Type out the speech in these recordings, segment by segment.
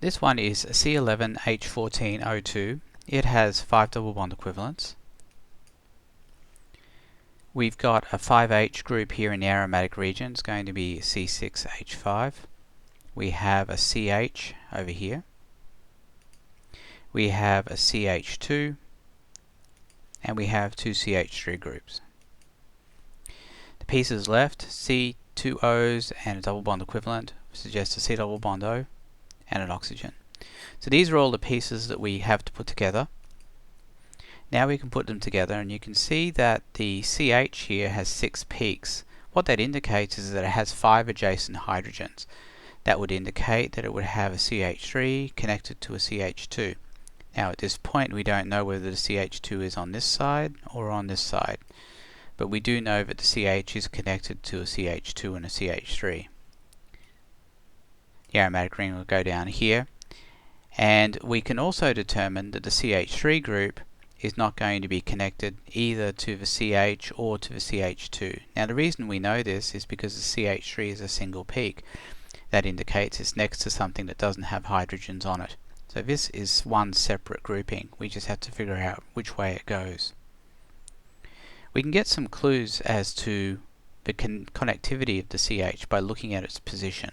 This one is C11H14O2. It has 5 double bond equivalents. We've got a 5H group here in the aromatic region. It's going to be C6H5. We have a CH over here. We have a CH2. And we have two CH3 groups. The pieces left, C2Os and a double bond equivalent, suggests a C double bond O and an oxygen. So these are all the pieces that we have to put together. Now we can put them together, and you can see that the CH here has 6 peaks. What that indicates is that it has 5 adjacent hydrogens. That would indicate that it would have a CH3 connected to a CH2. Now at this point we don't know whether the CH2 is on this side or on this side, but we do know that the CH is connected to a CH2 and a CH3. The aromatic ring will go down here, and we can also determine that the CH3 group is not going to be connected either to the CH or to the CH2. Now the reason we know this is because the CH3 is a single peak. That indicates it's next to something that doesn't have hydrogens on it. So this is one separate grouping. We just have to figure out which way it goes. We can get some clues as to the connectivity of the CH by looking at its position.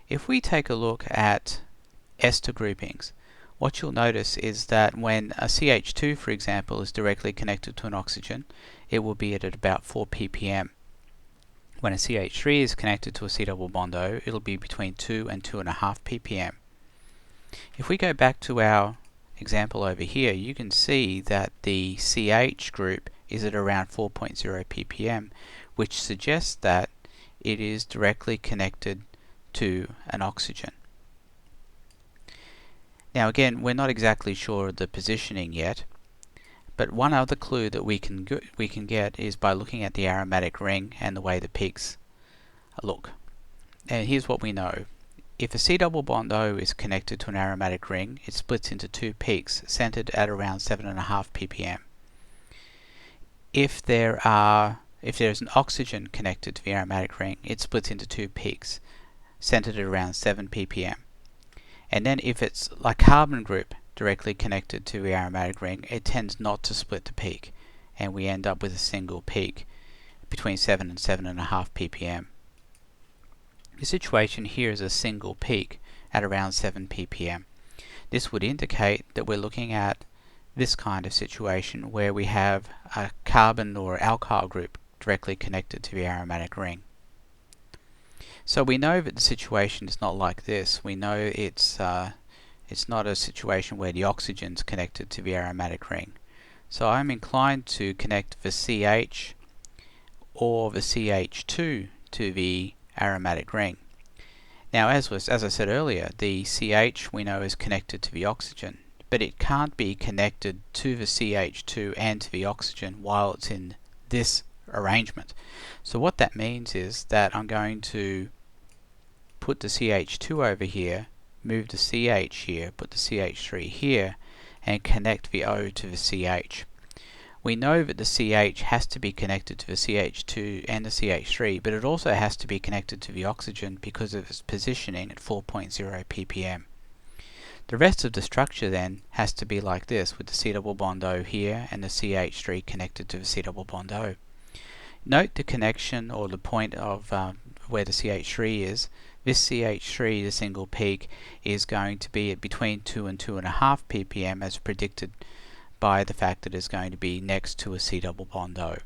If we take a look at ester groupings, what you'll notice is that when a CH2, for example, is directly connected to an oxygen, it will be at about 4 ppm. When a CH3 is connected to a C double bond O, it'll be between 2 and 2.5 ppm. If we go back to our example over here, you can see that the CH group is at around 4.0 ppm, which suggests that it is directly connected to an oxygen. Now again, we're not exactly sure of the positioning yet, but one other clue that we can get is by looking at the aromatic ring and the way the peaks look. And here's what we know. If a C double bond O is connected to an aromatic ring, it splits into 2 peaks centered at around 7.5 ppm. If there's an oxygen connected to the aromatic ring, it splits into 2 peaks centered at around 7 ppm. And then if it's a carbon group directly connected to the aromatic ring, it tends not to split the peak, and we end up with a single peak between 7 and 7.5 ppm. The situation here is a single peak at around 7 ppm. This would indicate that we're looking at this kind of situation where we have a carbon or alkyl group directly connected to the aromatic ring. So we know that the situation is not like this. We know it's not a situation where the oxygen is connected to the aromatic ring. So I'm inclined to connect the CH or the CH2 to the aromatic ring. Now as I said earlier, the CH we know is connected to the oxygen, but it can't be connected to the CH2 and to the oxygen while it's in this arrangement. So what that means is that I'm going to put the CH2 over here, move the CH here, put the CH3 here, and connect the O to the CH. We know that the CH has to be connected to the CH2 and the CH3, but it also has to be connected to the oxygen because of its positioning at 4.0 ppm. The rest of the structure then has to be like this, with the C double bond O here and the CH3 connected to the C double bond O. Note the connection or the point of where the CH3 is. This CH3, the single peak, is going to be at between 2 and 2.5 ppm as predicted by the fact that it's going to be next to a C double bond O.